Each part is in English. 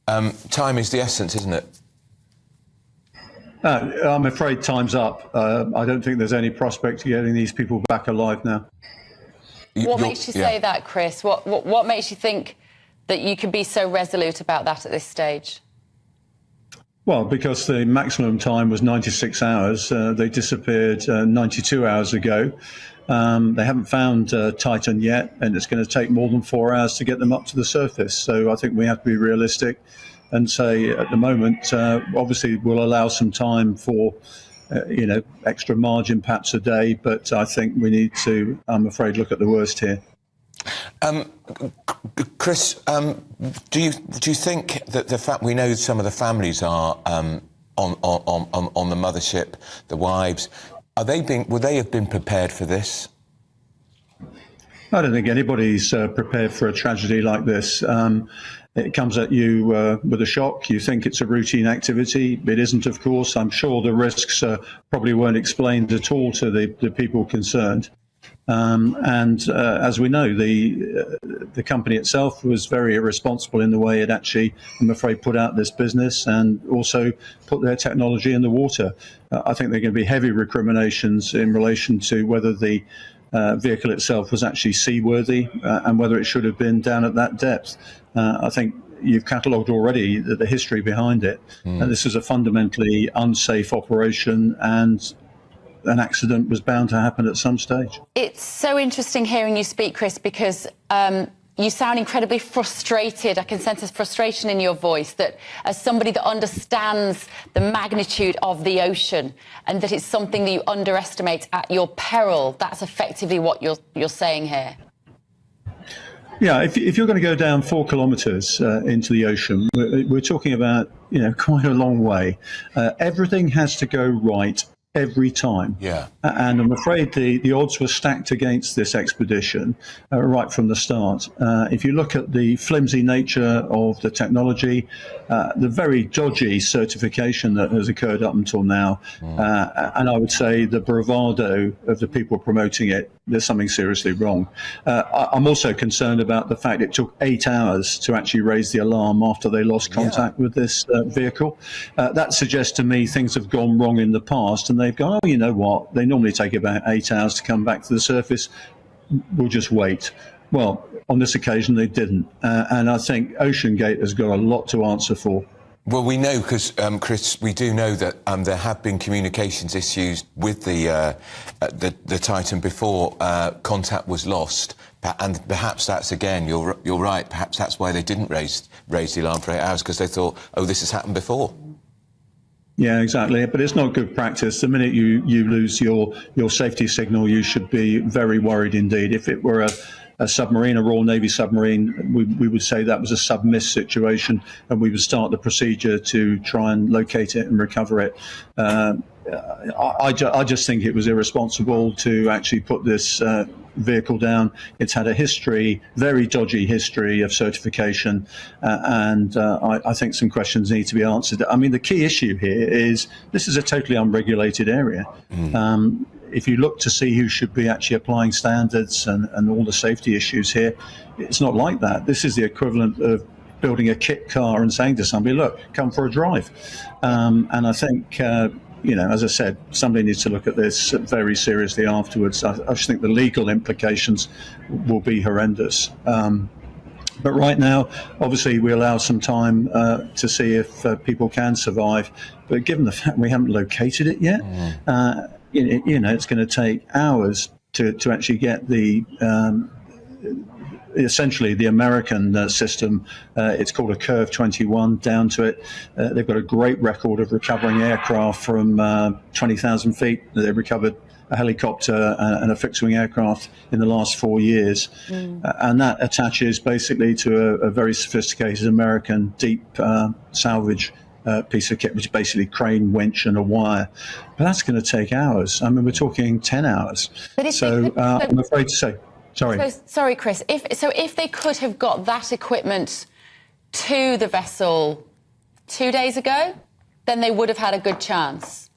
Time is the essence, isn't it? I'm afraid time's up. I don't think there's any prospect of getting these people back alive now. What makes you say that, Chris? What makes you think that you can be so resolute about that at this stage? Well, because the maximum time was 96 hours. They disappeared 92 hours ago. They haven't found Titan yet, and it's going to take more than 4 hours to get them up to the surface. So I think we have to be realistic and say at the moment, obviously we'll allow some time for, extra margin perhaps a day, but I think we need to, I'm afraid, look at the worst here. Chris, do you think that the fact we know some of the families are on the mothership, the wives, would they have been prepared for this? I don't think anybody's prepared for a tragedy like this. It comes at you with a shock. You think it's a routine activity. It isn't, of course. I'm sure the risks probably weren't explained at all to the people concerned. As we know, the company itself was very irresponsible in the way it actually, I'm afraid, put out this business and also put their technology in the water. I think there are going to be heavy recriminations in relation to whether the vehicle itself was actually seaworthy and whether it should have been down at that depth. I think you've catalogued already the history behind it. And this is a fundamentally unsafe operation, and an accident was bound to happen at some stage. It's so interesting hearing you speak, Chris, because you sound incredibly frustrated. I can sense this frustration in your voice, that as somebody that understands the magnitude of the ocean and that it's something that you underestimate at your peril. That's effectively what you're saying here. Yeah, if you're going to go down 4 kilometres into the ocean, we're talking about quite a long way. Everything has to go right every time. Yeah. And I'm afraid the odds were stacked against this expedition right from the start. If you look at the flimsy nature of the technology, the very dodgy certification that has occurred up until now, and I would say the bravado of the people promoting it, there's something seriously wrong. I'm also concerned about the fact it took 8 hours to actually raise the alarm after they lost contact with this vehicle. That suggests to me things have gone wrong in the past, and they've gone, oh, you know what, they normally take about 8 hours to come back to the surface. We'll just wait. Well, on this occasion, they didn't. And I think OceanGate has got a lot to answer for. Well, we know, because, Chris, we do know that there have been communications issues with the Titan before contact was lost. And perhaps that's, again, you're right, perhaps that's why they didn't raise the alarm for 8 hours, because they thought, oh, this has happened before. Yeah, exactly. But it's not good practice. The minute you lose your safety signal, you should be very worried indeed. If it were a submarine, a Royal Navy submarine, we would say that was a submiss situation, and we would start the procedure to try and locate it and recover it. I just think it was irresponsible to actually put this vehicle down. It's had a history, very dodgy history of certification, and I think some questions need to be answered. I mean, the key issue here is this is a totally unregulated area. If you look to see who should be actually applying standards and all the safety issues here, it's not like that. This is the equivalent of building a kit car and saying to somebody, look, come for a drive. And I think, as I said, somebody needs to look at this very seriously afterwards. I just think the legal implications will be horrendous. But right now, obviously, we allow some time to see if people can survive. But given the fact we haven't located it yet, it's going to take hours to actually get the essentially the American system. It's called a Curve 21 down to it. They've got a great record of recovering aircraft from 20,000 feet. They've recovered a helicopter and a fixed-wing aircraft in the last 4 years. And that attaches basically to a very sophisticated American deep salvage piece of kit, which is basically crane, winch and a wire. But that's going to take hours. I mean, we're talking 10 hours. I'm afraid to say, sorry. Sorry, Chris. If they could have got that equipment to the vessel 2 days ago, then they would have had a good chance.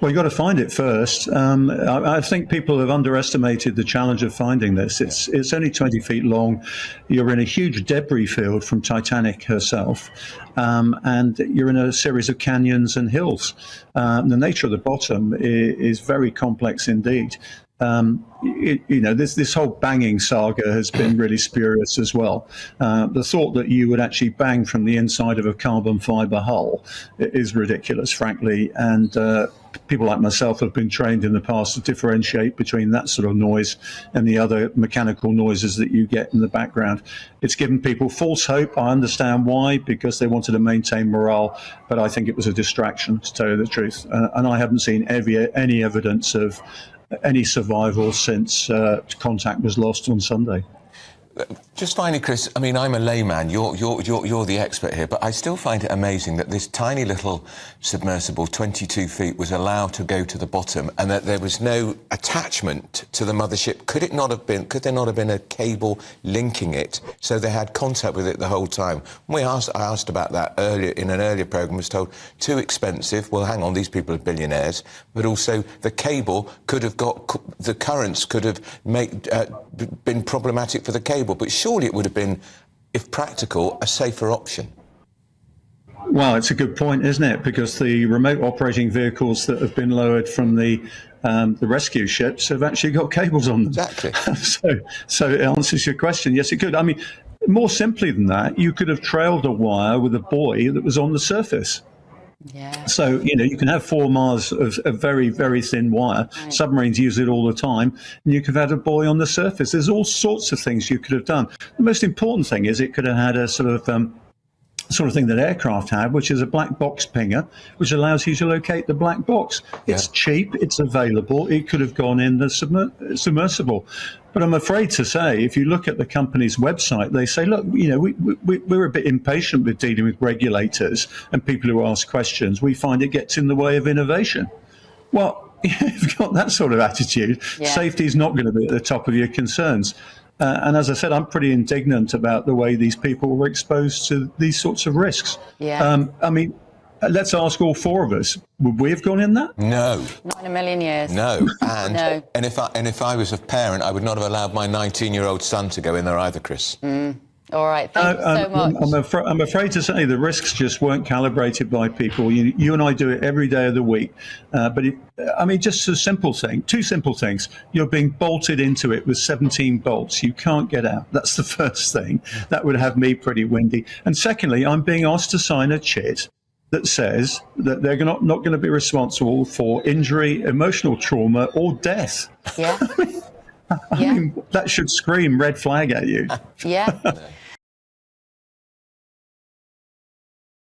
Well, you've got to find it first. I think people have underestimated the challenge of finding this. It's only 20 feet long. You're in a huge debris field from Titanic herself, and you're in a series of canyons and hills. The nature of the bottom is very complex indeed. This whole banging saga has been really spurious as well. The thought that you would actually bang from the inside of a carbon fibre hull is ridiculous, frankly, and people like myself have been trained in the past to differentiate between that sort of noise and the other mechanical noises that you get in the background. It's given people false hope. I understand why, because they wanted to maintain morale, but I think it was a distraction, to tell you the truth. And I haven't seen any evidence of any survival since contact was lost on Sunday. Just finally, Chris, I mean, I'm a layman. You're the expert here, but I still find it amazing that this tiny little submersible, 22 feet, was allowed to go to the bottom, and that there was no attachment to the mothership. Could there not have been a cable linking it so they had contact with it the whole time? I asked about that earlier in an earlier programme. Was told too expensive. Well, hang on, these people are billionaires, but also the cable could have the currents could have been problematic for the cable. But surely it would have been, if practical, a safer option. Well, it's a good point, isn't it? Because the remote operating vehicles that have been lowered from the rescue ships have actually got cables on them. Exactly. So it answers your question. Yes, it could. I mean, more simply than that, you could have trailed a wire with a buoy that was on the surface. Yeah. So, you can have 4 miles of very, very thin wire. Right. Submarines use it all the time. And you could have had a buoy on the surface. There's all sorts of things you could have done. The most important thing is it could have had a sort of thing that aircraft had, which is a black box pinger, which allows you to locate the black box. It's cheap, it's available, it could have gone in the submersible. But I'm afraid to say, if you look at the company's website, they say, look, we're a bit impatient with dealing with regulators and people who ask questions. We find it gets in the way of innovation. Well, if you've got that sort of attitude, safety is not going to be at the top of your concerns. And as I said, I'm pretty indignant about the way these people were exposed to these sorts of risks. Yeah. I mean, let's ask all 4 of us. Would we have gone in that? No. Not in a million years. No. And No. and if I was a parent, I would not have allowed my 19-year-old son to go in there either, Chris. All right, thank you so much. I'm afraid to say the risks just weren't calibrated by people. You and I do it every day of the week. Just a simple thing, 2 simple things. You're being bolted into it with 17 bolts. You can't get out. That's the first thing. That would have me pretty windy. And secondly, I'm being asked to sign a chit that says that they're not going to be responsible for injury, emotional trauma, or death. Yeah. I mean, that should scream red flag at you. Yeah.